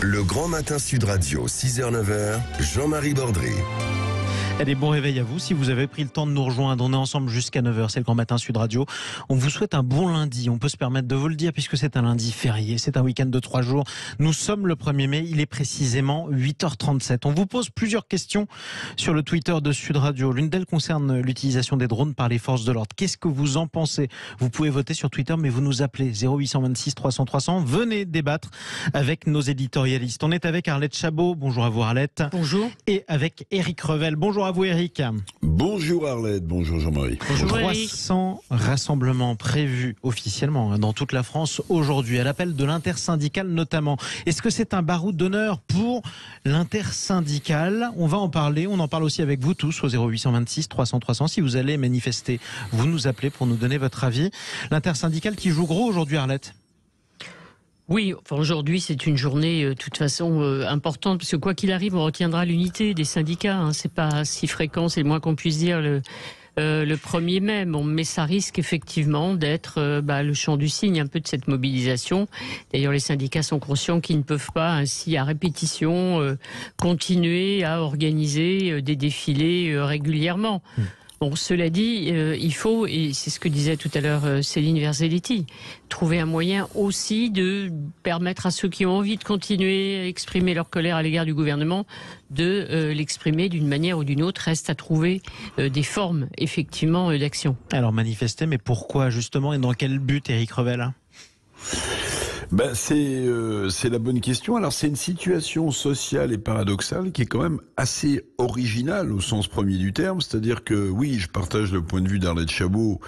Le Grand Matin Sud Radio, 6h-9h, Jean-Marie Bordry. Allez, bon réveil à vous. Si vous avez pris le temps de nous rejoindre, on est ensemble jusqu'à 9h, c'est le Grand Matin Sud Radio. On vous souhaite un bon lundi. On peut se permettre de vous le dire puisque c'est un lundi férié. C'est un week-end de 3 jours. Nous sommes le 1er mai. Il est précisément 8h37. On vous pose plusieurs questions sur le Twitter de Sud Radio. L'une d'elles concerne l'utilisation des drones par les forces de l'ordre. Qu'est-ce que vous en pensez? Vous pouvez voter sur Twitter, mais vous nous appelez 0826 300 300. Venez débattre avec nos éditorialistes. On est avec Arlette Chabot. Bonjour à vous, Arlette. Bonjour. Et avec Éric Revel. Bonjour à vous, Éric. Bonjour Arlette, bonjour Jean-Marie. Bonjour 300 rassemblements prévus officiellement dans toute la France aujourd'hui, à l'appel de l'intersyndicale notamment. Est-ce que c'est un baroud d'honneur pour l'intersyndicale? On va en parler, on en parle aussi avec vous tous au 0826 300 300. Si vous allez manifester, vous nous appelez pour nous donner votre avis. L'intersyndicale qui joue gros aujourd'hui, Arlette? Oui, enfin, aujourd'hui c'est une journée de toute façon importante parce que quoi qu'il arrive on retiendra l'unité des syndicats, hein. C'est pas si fréquent, c'est le moins qu'on puisse dire le 1er mai, bon, mais ça risque effectivement d'être le chant du cygne un peu de cette mobilisation. D'ailleurs les syndicats sont conscients qu'ils ne peuvent pas ainsi à répétition continuer à organiser des défilés régulièrement. Bon, cela dit, il faut, et c'est ce que disait tout à l'heure Céline Verzelletti, trouver un moyen aussi de permettre à ceux qui ont envie de continuer à exprimer leur colère à l'égard du gouvernement de l'exprimer d'une manière ou d'une autre. Reste à trouver des formes, effectivement, d'action. Alors manifester, mais pourquoi justement et dans quel but, Éric Revel? C'est la bonne question. Alors c'est une situation sociale et paradoxale qui est quand même assez originale au sens premier du terme. C'est-à-dire que oui, je partage le point de vue d'Arlette Chabot.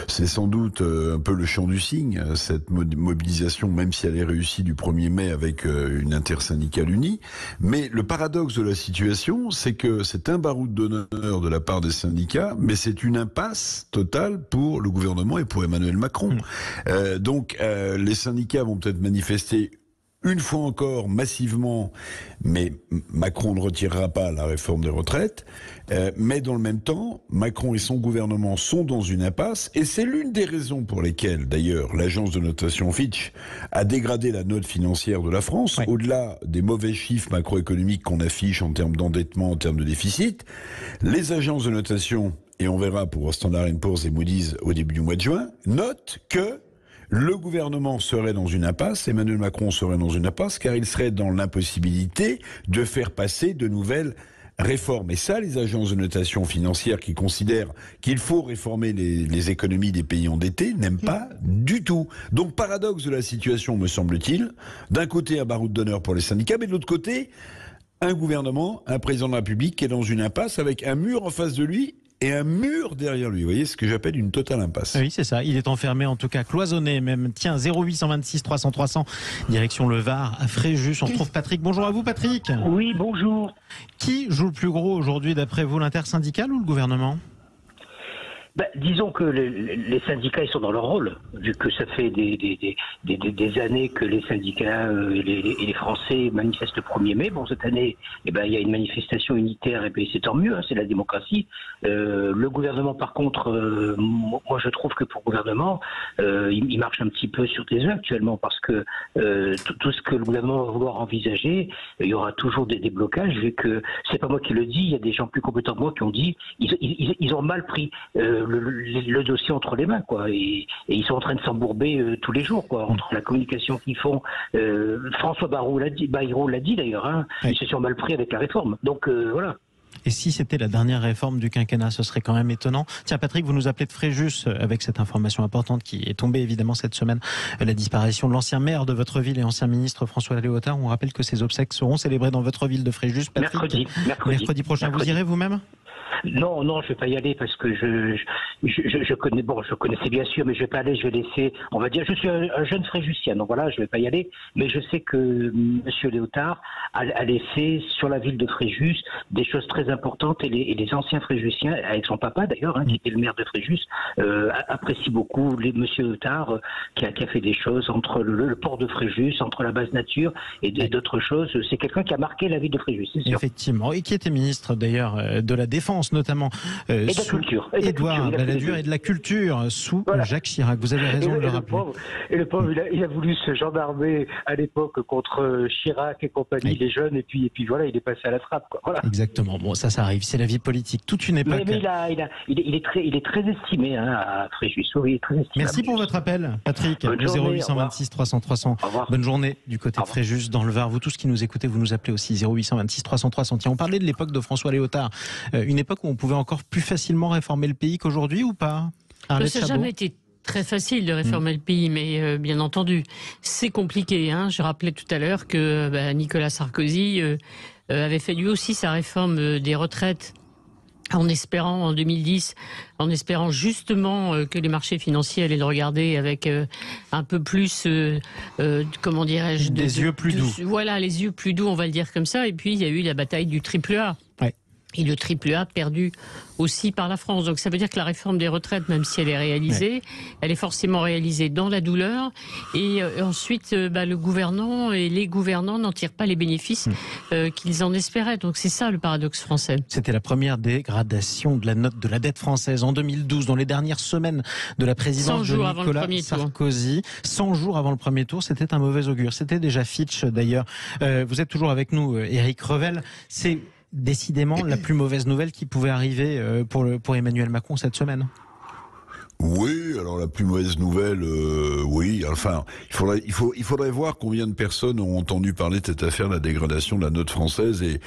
C'est sans doute un peu le chant du cygne, cette mobilisation, même si elle est réussie du 1er mai avec une intersyndicale unie. Mais le paradoxe de la situation, c'est que c'est un baroud d'honneur de la part des syndicats, mais c'est une impasse totale pour le gouvernement et pour Emmanuel Macron. Donc les syndicats vont peut-être manifester une fois encore massivement, mais Macron ne retirera pas la réforme des retraites. Mais dans le même temps, Macron et son gouvernement sont dans une impasse, et c'est l'une des raisons pour lesquelles, d'ailleurs, l'agence de notation Fitch a dégradé la note financière de la France, ouais. Au-delà des mauvais chiffres macroéconomiques qu'on affiche en termes d'endettement, en termes de déficit. Les agences de notation, et on verra pour Standard & Poor's et Moody's au début du mois de juin, notent que le gouvernement serait dans une impasse, Emmanuel Macron serait dans une impasse, car il serait dans l'impossibilité de faire passer de nouvelles réformes. Et ça, les agences de notation financière qui considèrent qu'il faut réformer les économies des pays endettés n'aiment pas du tout. Donc, paradoxe de la situation, me semble-t-il. D'un côté, un baroud d'honneur pour les syndicats, mais de l'autre côté, un gouvernement, un président de la République qui est dans une impasse avec un mur en face de lui et un mur derrière lui. Vous voyez, ce que j'appelle une totale impasse. Oui, c'est ça. Il est enfermé, en tout cas cloisonné même. Tiens, 0826 300 300, direction le Var, à Fréjus. On retrouve Patrick. Bonjour à vous, Patrick. Oui, bonjour. Qui joue le plus gros aujourd'hui, d'après vous, l'intersyndicale ou le gouvernement ? Disons que les syndicats ils sont dans leur rôle, vu que ça fait des années que les syndicats et les Français manifestent le 1er mai. Bon, cette année, il y a une manifestation unitaire, et c'est tant mieux, hein, c'est la démocratie. Le gouvernement, par contre, moi je trouve que pour le gouvernement, il marche un petit peu sur des œufs actuellement, parce que tout ce que le gouvernement va vouloir envisager, il y aura toujours des blocages, vu que c'est pas moi qui le dis, il y a des gens plus compétents que moi qui ont dit, ils ont mal pris le dossier entre les mains, quoi, et ils sont en train de s'embourber tous les jours, quoi, entre la communication qu'ils font. François Bayrou l'a dit d'ailleurs, hein, oui. Ils se sont mal pris avec la réforme. Donc voilà. Et si c'était la dernière réforme du quinquennat, ce serait quand même étonnant. Tiens, Patrick, vous nous appelez de Fréjus avec cette information importante qui est tombée évidemment cette semaine, la disparition de l'ancien maire de votre ville et ancien ministre François Léotard. On rappelle que ses obsèques seront célébrées dans votre ville de Fréjus, Patrick. Mercredi prochain. Vous irez vous-même ? Non, je vais pas y aller parce que je connais, bon, je connaissais bien sûr, mais je vais pas aller, je vais laisser, on va dire, je suis un jeune Fréjusien, donc voilà, je vais pas y aller, mais je sais que Monsieur Léotard a laissé sur la ville de Fréjus des choses très importantes, et les anciens Fréjusiens, avec son papa d'ailleurs, hein, qui était le maire de Fréjus, apprécient beaucoup Monsieur Léotard, qui a fait des choses entre le port de Fréjus, entre la base nature et d'autres choses. C'est quelqu'un qui a marqué la ville de Fréjus, c'est sûr. Effectivement, et qui était ministre d'ailleurs de la Défense France, notamment Et de la culture. Édouard Balladur et de la culture sous Jacques Chirac. Vous avez raison de le rappeler. Le pauvre, il a voulu se gendarmer à l'époque contre Chirac et compagnie, les jeunes, et puis voilà, il est passé à la trappe. Quoi. Voilà. Exactement. Bon, ça arrive. C'est la vie politique. Toute une époque. Mais il est très estimé à Fréjus. Oui, il est très estimé. Merci pour votre appel, Patrick. Bonne Le journée, 0826 300 300. Bonne journée du côté de Fréjus dans le Var. Vous tous qui nous écoutez, vous nous appelez aussi 0826 300 300. Tiens, on parlait de l'époque de François Léotard. Une époque où on pouvait encore plus facilement réformer le pays qu'aujourd'hui ou pas? Ça n'a jamais été très facile de réformer le pays, mais bien entendu, c'est compliqué. Je rappelais tout à l'heure que Nicolas Sarkozy avait fait lui aussi sa réforme des retraites en espérant justement que les marchés financiers allaient le regarder avec un peu plus, comment dirais-je, des yeux plus doux. Voilà, les yeux plus doux, on va le dire comme ça. Et puis il y a eu la bataille du triple A. Ouais. Et le triple A perdu aussi par la France. Donc ça veut dire que la réforme des retraites, même si elle est réalisée, elle est forcément réalisée dans la douleur. Et ensuite, le gouvernant et les gouvernants n'en tirent pas les bénéfices qu'ils en espéraient. Donc c'est ça le paradoxe français. C'était la première dégradation de la note de la dette française en 2012, dans les dernières semaines de la présidence de Nicolas Sarkozy. 100 jours avant le premier tour, c'était un mauvais augure. C'était déjà Fitch d'ailleurs. Vous êtes toujours avec nous, Éric Revel. C'est décidément la plus mauvaise nouvelle qui pouvait arriver pour Emmanuel Macron cette semaine. Oui, alors la plus mauvaise nouvelle, oui. Enfin, il faudrait voir combien de personnes ont entendu parler de cette affaire, la dégradation de la note française et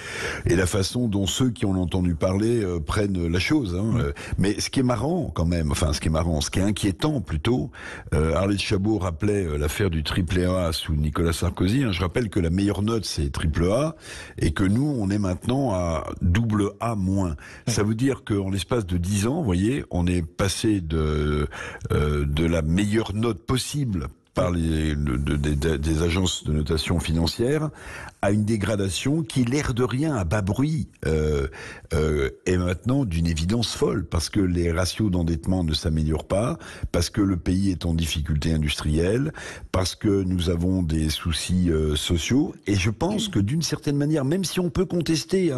la façon dont ceux qui en ont entendu parler prennent la chose. Mais ce qui est marrant quand même, ce qui est inquiétant plutôt, Arlette Chabot rappelait l'affaire du triple A sous Nicolas Sarkozy. Je rappelle que la meilleure note c'est triple A et que nous on est maintenant à double A moins. Ça veut dire qu'en l'espace de 10 ans, vous voyez, on est passé de la meilleure note possible par des agences de notation financière à une dégradation qui, l'air de rien, à bas bruit, est maintenant d'une évidence folle, parce que les ratios d'endettement ne s'améliorent pas, parce que le pays est en difficulté industrielle, parce que nous avons des soucis sociaux, et je pense que d'une certaine manière, même si on peut contester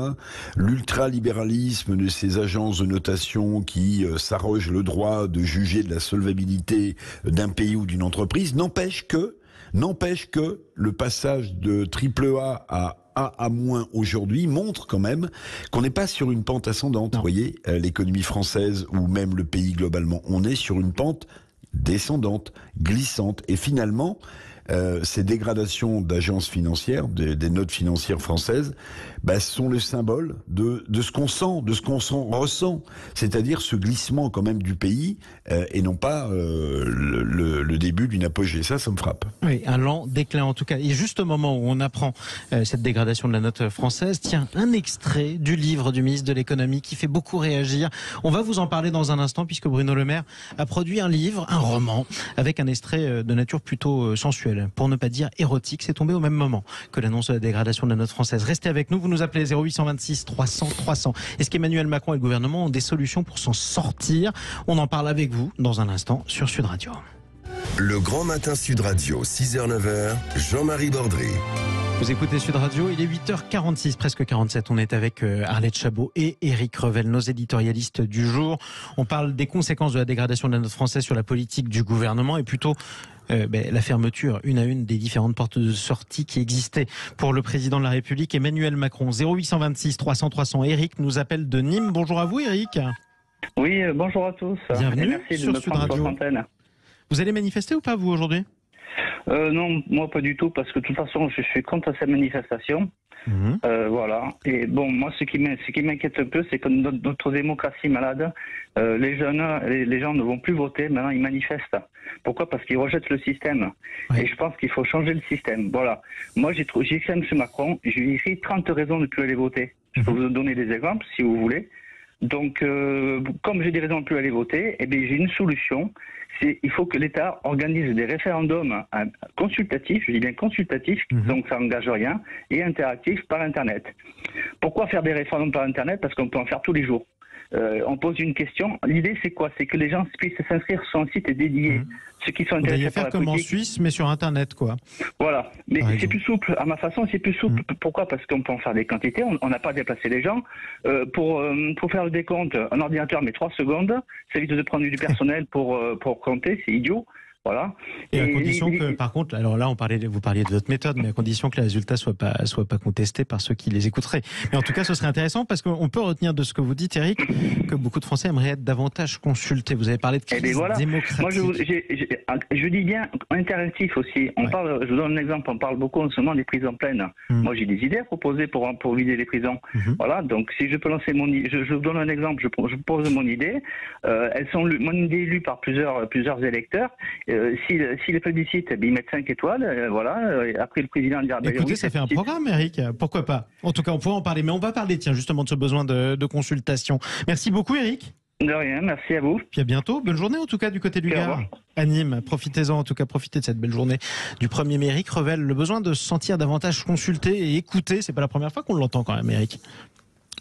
l'ultralibéralisme de ces agences de notation qui s'arrogent le droit de juger de la solvabilité d'un pays ou d'une entreprise, n'empêche que le passage de triple A à A- aujourd'hui montre quand même qu'on n'est pas sur une pente ascendante. Vous voyez, l'économie française ou même le pays globalement, on est sur une pente descendante, glissante. Et finalement, ces dégradations d'agences financières, des notes financières françaises, sont le symbole de ce qu'on sent, de ce qu'on ressent, c'est-à-dire ce glissement quand même du pays, et non pas le début d'une apogée. Ça me frappe. Oui, un lent déclin en tout cas. Et juste au moment où on apprend cette dégradation de la note française, tiens, un extrait du livre du ministre de l'économie qui fait beaucoup réagir. On va vous en parler dans un instant, puisque Bruno Le Maire a produit un livre, un roman, avec un extrait de nature plutôt sensuelle, pour ne pas dire érotique. C'est tombé au même moment que l'annonce de la dégradation de la note française. Restez avec nous, vous nous appelez 0826 300 300. Est-ce qu'Emmanuel Macron et le gouvernement ont des solutions pour s'en sortir? On en parle avec vous dans un instant sur Sud Radio. Le Grand Matin Sud Radio, 6h-9h, Jean-Marie Bordry. Vous écoutez Sud Radio, il est 8h46, presque 47. On est avec Arlette Chabot et Éric Revel, nos éditorialistes du jour. On parle des conséquences de la dégradation de la note française sur la politique du gouvernement et plutôt la fermeture une à une des différentes portes de sortie qui existaient pour le président de la République, Emmanuel Macron. 0826 300 300. Éric nous appelle de Nîmes. Bonjour à vous, Éric. Oui, bonjour à tous. Bienvenue merci sur de me Sud prendre Radio. sur l'antenne. Vous allez manifester ou pas, vous, aujourd'hui? Non, moi pas du tout, parce que de toute façon, je suis contre cette manifestation. Voilà. Et bon, moi, ce qui m'inquiète un peu, c'est que notre démocratie malade, les jeunes, les gens ne vont plus voter, maintenant ils manifestent. Pourquoi? Parce qu'ils rejettent le système. Oui. Et je pense qu'il faut changer le système. Voilà. Moi, j'ai écrit à M. Macron, j'ai écrit 30 raisons de ne plus aller voter. Je peux vous donner des exemples, si vous voulez. Donc, comme j'ai des raisons de ne plus aller voter, eh bien, j'ai une solution. Il faut que l'État organise des référendums consultatifs, je dis bien consultatifs, donc ça n'engage rien, et interactifs par Internet. Pourquoi faire des référendums par Internet? Parce qu'on peut en faire tous les jours. on pose une question. L'idée, c'est quoi? C'est que les gens puissent s'inscrire sur un site dédié. Ceux qui sont Vous intéressés allez par faire la comme en politique. Suisse, mais sur Internet, quoi. Voilà, mais Par c'est exemple. plus souple, à ma façon, c'est plus souple. Pourquoi? Parce qu'on peut en faire des quantités, on n'a pas à déplacer les gens. Pour faire le décompte, un ordinateur met 3 secondes, ça évite de prendre du personnel pour compter, c'est idiot. Voilà. Et à condition que, par contre, alors là, vous parliez de votre méthode, mais à condition que les résultats soient pas contestés par ceux qui les écouteraient. Mais en tout cas, ce serait intéressant parce qu'on peut retenir de ce que vous dites, Eric, que beaucoup de Français aimeraient être davantage consultés. Vous avez parlé de crise démocratique. Moi, je dis bien interactif aussi. Je vous donne un exemple. On parle beaucoup en ce moment des prisons pleines. Moi, j'ai des idées à proposer pour vider les prisons. Voilà. Donc, si je peux lancer je vous donne un exemple. Je pose mon idée. Mon idée est lue par plusieurs électeurs. Si les plébiscites, ils mettent 5 étoiles, voilà. Après, le président dira... Écoutez, ça fait un programme, Eric. Pourquoi pas? En tout cas, on pourra en parler. Mais on va parler, tiens, justement, de ce besoin de consultation. Merci beaucoup, Eric. De rien, merci à vous. Puis à bientôt. Bonne journée, en tout cas, du côté du Gard. À Nîmes, profitez-en, en tout cas, profitez de cette belle journée du 1er mai. Eric révèle le besoin de se sentir davantage consulté et écouté. C'est pas la première fois qu'on l'entend quand même, Eric.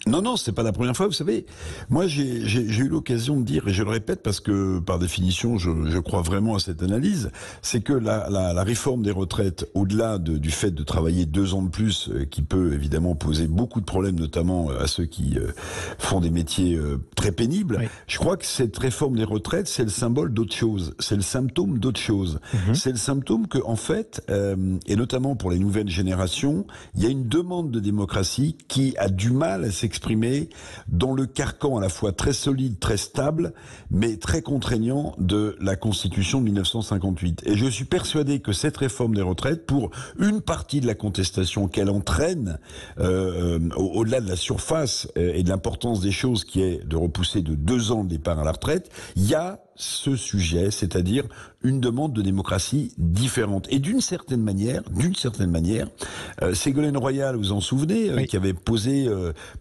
Non, c'est pas la première fois. Vous savez, moi j'ai eu l'occasion de dire, et je le répète parce que par définition je crois vraiment à cette analyse, c'est que la réforme des retraites, au-delà du fait de travailler 2 ans de plus, qui peut évidemment poser beaucoup de problèmes, notamment à ceux qui font des métiers très pénibles, oui. Je crois que cette réforme des retraites, c'est le symbole d'autre chose, c'est le symptôme d'autre chose. C'est le symptôme que, en fait, et notamment pour les nouvelles générations, il y a une demande de démocratie qui a du mal à s'exprimer dans le carcan à la fois très solide, très stable, mais très contraignant de la Constitution de 1958. Et je suis persuadé que cette réforme des retraites, pour une partie de la contestation qu'elle entraîne, au-delà de la surface et de l'importance des choses qui est de repousser de 2 ans le départ à la retraite, il y a ce sujet, c'est-à-dire une demande de démocratie différente. Et d'une certaine manière, Ségolène Royal, vous en souvenez, oui. Qui avait posé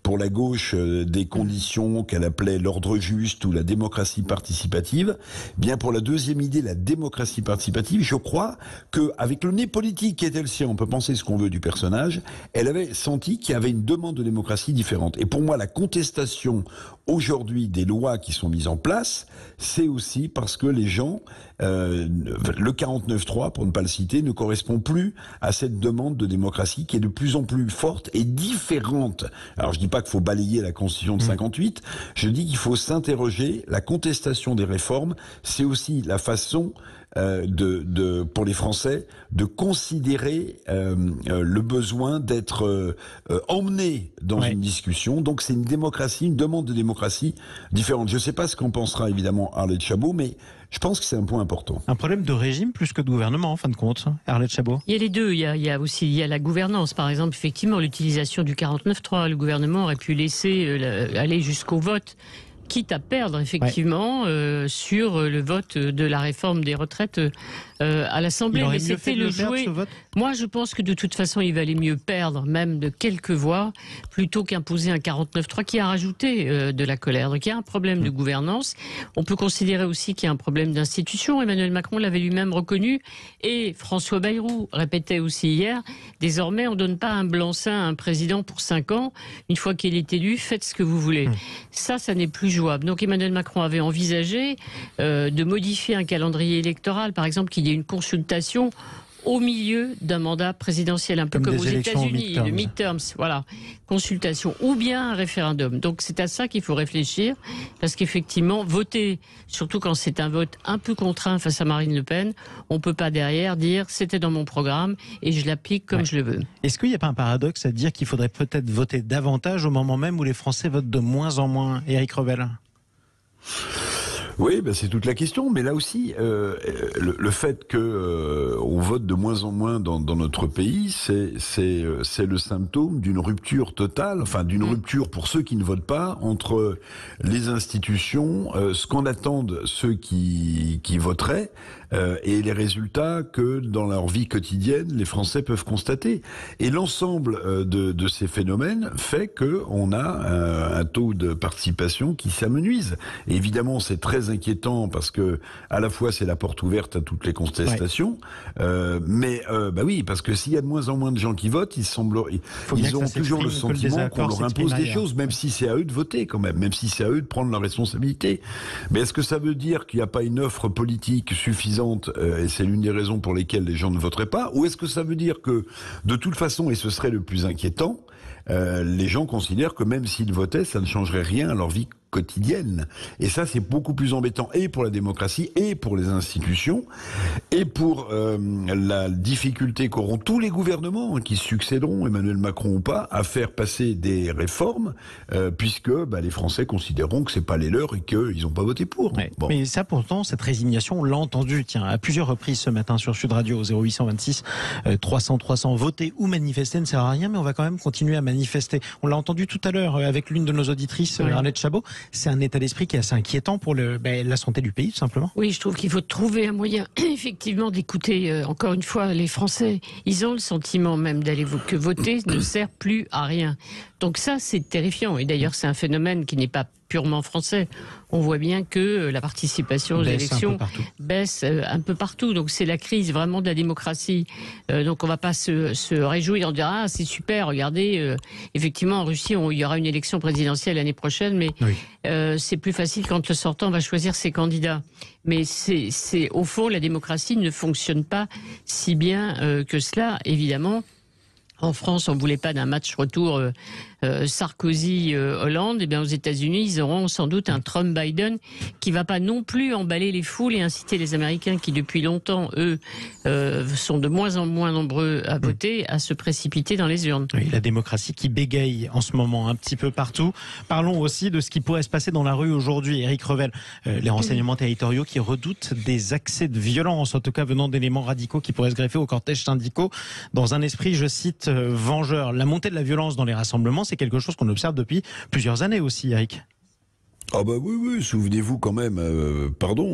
pour la gauche des conditions qu'elle appelait l'ordre juste ou la démocratie participative. Bien pour la deuxième idée, la démocratie participative, je crois qu'avec le nez politique qui était le sien, on peut penser ce qu'on veut du personnage, elle avait senti qu'il y avait une demande de démocratie différente. Et pour moi, la contestation aujourd'hui des lois qui sont mises en place, c'est aussi parce que les gens, le 49.3, pour ne pas le citer, ne correspond plus à cette demande de démocratie qui est de plus en plus forte et différente. Alors je dis pas qu'il faut balayer la Constitution de 58, je dis qu'il faut s'interroger. La contestation des réformes, c'est aussi la façon pour les Français de considérer le besoin d'être emmenés dans une discussion. Donc c'est une démocratie, une demande de démocratie différente. Je ne sais pas ce qu'en pensera évidemment Arlette Chabot, mais je pense que c'est un point important. Un problème de régime plus que de gouvernement, en fin de compte, Arlette Chabot. Il y a les deux. Il y a aussi la gouvernance. Par exemple, effectivement, l'utilisation du 49.3. Le gouvernement aurait pu laisser aller jusqu'au vote, quitte à perdre effectivement sur le vote de la réforme des retraites à l'Assemblée. Mais c'était le jouet. Moi, je pense que de toute façon, il valait mieux perdre même de quelques voix plutôt qu'imposer un 49.3 qui a rajouté de la colère. Donc il y a un problème de gouvernance. On peut considérer aussi qu'il y a un problème d'institution. Emmanuel Macron l'avait lui-même reconnu et François Bayrou répétait aussi hier, désormais on ne donne pas un blanc-seing à un président pour 5 ans. Une fois qu'il est élu, faites ce que vous voulez. Ça n'est plus jouable. Donc Emmanuel Macron avait envisagé de modifier un calendrier électoral, par exemple qu'il y ait une consultation au milieu d'un mandat présidentiel, un peu comme aux États-Unis, le midterms, voilà, consultation, ou bien un référendum. Donc c'est à ça qu'il faut réfléchir, parce qu'effectivement, voter, surtout quand c'est un vote un peu contraint face à Marine Le Pen, on ne peut pas derrière dire c'était dans mon programme et je l'applique comme je le veux. Est-ce qu'il n'y a pas un paradoxe à dire qu'il faudrait peut-être voter davantage au moment même où les Français votent de moins en moins? Éric Revel. Oui, c'est toute la question. Mais là aussi, le fait que on vote de moins en moins dans notre pays, c'est le symptôme d'une rupture totale, enfin d'une rupture pour ceux qui ne votent pas, entre les institutions, ce qu'en attendent ceux qui voteraient, et les résultats que dans leur vie quotidienne, les Français peuvent constater. Et l'ensemble de ces phénomènes fait qu'on a un taux de participation qui s'amenuise. Et évidemment, c'est très inquiétant parce que à la fois c'est la porte ouverte à toutes les contestations, mais oui, parce que s'il y a de moins en moins de gens qui votent, ils ont toujours le sentiment qu'on leur impose des choses, même si c'est à eux de voter quand même si c'est à eux de prendre leurs responsabilités. Mais est-ce que ça veut dire qu'il n'y a pas une offre politique suffisante et c'est l'une des raisons pour lesquelles les gens ne voteraient pas, ou est-ce que ça veut dire que de toute façon, et ce serait le plus inquiétant, les gens considèrent que même s'ils votaient, ça ne changerait rien à leur vie quotidienne. Et ça, c'est beaucoup plus embêtant, et pour la démocratie, et pour les institutions, et pour la difficulté qu'auront tous les gouvernements qui succéderont, Emmanuel Macron ou pas, à faire passer des réformes, puisque les Français considéreront que c'est pas les leurs et qu'ils n'ont pas voté pour. Ouais. Bon. Mais ça, pourtant, cette résignation, on l'a entendu, à plusieurs reprises ce matin sur Sud Radio au 0826 300 voter ou manifester ne sert à rien, mais on va quand même continuer à manifester. On l'a entendu tout à l'heure avec l'une de nos auditrices, Arlette Chabot. C'est un état d'esprit qui est assez inquiétant pour la santé du pays, tout simplement. Oui, je trouve qu'il faut trouver un moyen, effectivement, d'écouter, encore une fois, les Français. Ils ont le sentiment même que voter ne sert plus à rien. Donc ça, c'est terrifiant. Et d'ailleurs, c'est un phénomène qui n'est pas purement français. On voit bien que la participation aux élections baisse un peu partout. Donc c'est la crise vraiment de la démocratie. Donc on ne va pas se réjouir en disant « Ah, c'est super, regardez, effectivement en Russie, il y aura une élection présidentielle l'année prochaine, mais c'est plus facile quand le sortant va choisir ses candidats. » Mais c'est au fond, la démocratie ne fonctionne pas si bien que cela, évidemment. En France, on ne voulait pas d'un match retour Sarkozy-Hollande. Et bien aux États-Unis, ils auront sans doute un Trump-Biden qui ne va pas non plus emballer les foules et inciter les Américains qui, depuis longtemps, eux, sont de moins en moins nombreux à voter, à se précipiter dans les urnes. Oui, la démocratie qui bégaye en ce moment un petit peu partout. Parlons aussi de ce qui pourrait se passer dans la rue aujourd'hui. Éric Revel, les renseignements territoriaux qui redoutent des accès de violence, en tout cas venant d'éléments radicaux qui pourraient se greffer au cortège syndicaux dans un esprit, je cite, vengeur. La montée de la violence dans les rassemblements, c'est quelque chose qu'on observe depuis plusieurs années aussi, Eric. Ah oui, souvenez-vous quand même,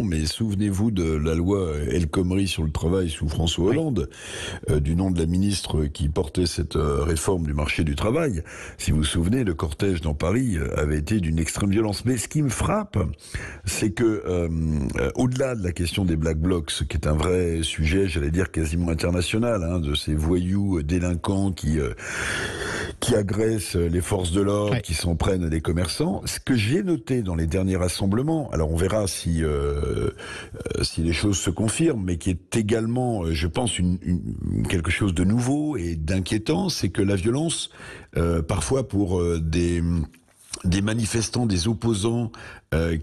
mais souvenez-vous de la loi El Khomri sur le travail sous François Hollande, du nom de la ministre qui portait cette réforme du marché du travail. Si vous vous souvenez, le cortège dans Paris avait été d'une extrême violence. Mais ce qui me frappe, c'est que au-delà de la question des Black Blocs, qui est un vrai sujet, j'allais dire quasiment international, de ces voyous délinquants qui agressent les forces de l'ordre, qui s'en prennent à des commerçants, ce que j'ai noté dans les derniers rassemblements, alors on verra si les choses se confirment, mais qui est également, je pense, quelque chose de nouveau et d'inquiétant, c'est que la violence, parfois pour des manifestants, des opposants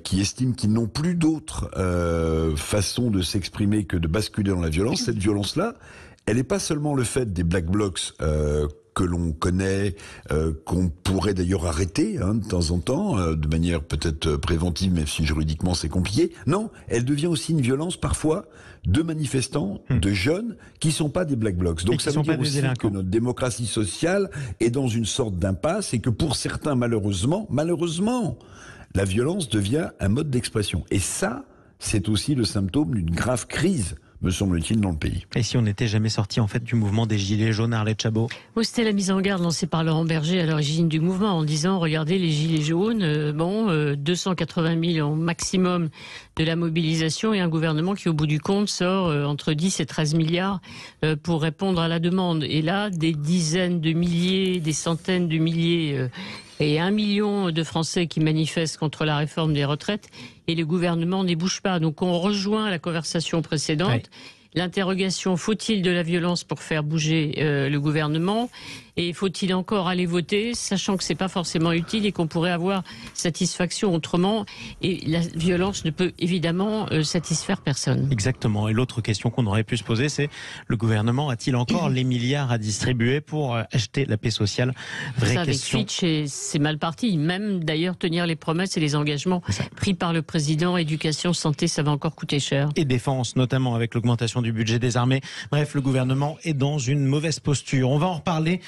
qui estiment qu'ils n'ont plus d'autre façon de s'exprimer que de basculer dans la violence, cette violence-là, elle n'est pas seulement le fait des Black Blocs que l'on connaît, qu'on pourrait d'ailleurs arrêter de temps en temps, de manière peut-être préventive, même si juridiquement c'est compliqué. Non, elle devient aussi une violence parfois de manifestants, de jeunes, qui sont pas des Black Blocs. Donc ça veut dire aussi que notre démocratie sociale est dans une sorte d'impasse et que pour certains, malheureusement, la violence devient un mode d'expression. Et ça, c'est aussi le symptôme d'une grave crise, me semble-t-il, dans le pays. Et si on n'était jamais sorti en fait du mouvement des Gilets jaunes, Arlette Chabot? C'était la mise en garde lancée par Laurent Berger à l'origine du mouvement en disant, regardez les Gilets jaunes, 280 000 au maximum de la mobilisation et un gouvernement qui au bout du compte sort entre 10 et 13 milliards pour répondre à la demande. Et là, des dizaines de milliers, des centaines de milliers et 1 million de Français qui manifestent contre la réforme des retraites et le gouvernement n'y bouge pas. Donc on rejoint la conversation précédente. L'interrogation, faut-il de la violence pour faire bouger le gouvernement? Et faut-il encore aller voter, sachant que c'est pas forcément utile et qu'on pourrait avoir satisfaction autrement? Et la violence ne peut évidemment satisfaire personne. Exactement. Et l'autre question qu'on aurait pu se poser, c'est le gouvernement a-t-il encore les milliards à distribuer pour acheter la paix sociale? Vraie ça, question. Avec Fitch, c'est mal parti. Même d'ailleurs tenir les promesses et les engagements pris par le président, éducation, santé, ça va encore coûter cher. Et défense, notamment avec l'augmentation du budget des armées. Bref, le gouvernement est dans une mauvaise posture. On va en reparler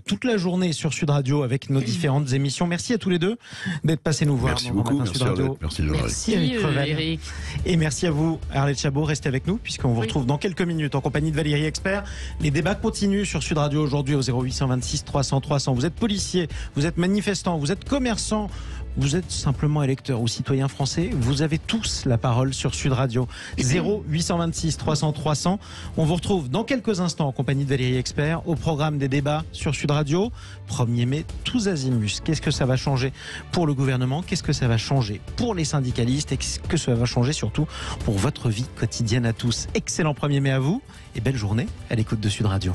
toute la journée sur Sud Radio avec nos différentes émissions. Merci à tous les deux d'être passés nous voir. Merci beaucoup, merci Sud Radio. Merci Jean-Marie. Merci Eric. Et merci à vous, Arlette Chabot. Restez avec nous puisqu'on vous retrouve dans quelques minutes en compagnie de Valérie Expert. Les débats continuent sur Sud Radio aujourd'hui au 0826 300 300. Vous êtes policier, vous êtes manifestant, vous êtes commerçant vous êtes simplement électeur ou citoyen français, vous avez tous la parole sur Sud Radio. 0826 300 300. On vous retrouve dans quelques instants en compagnie de Valérie Expert au programme des débats sur Sud Radio. 1er mai, tous azimuts. Qu'est-ce que ça va changer pour le gouvernement? Qu'est-ce que ça va changer pour les syndicalistes? Et qu'est-ce que ça va changer surtout pour votre vie quotidienne à tous? Excellent 1er mai à vous et belle journée à l'écoute de Sud Radio.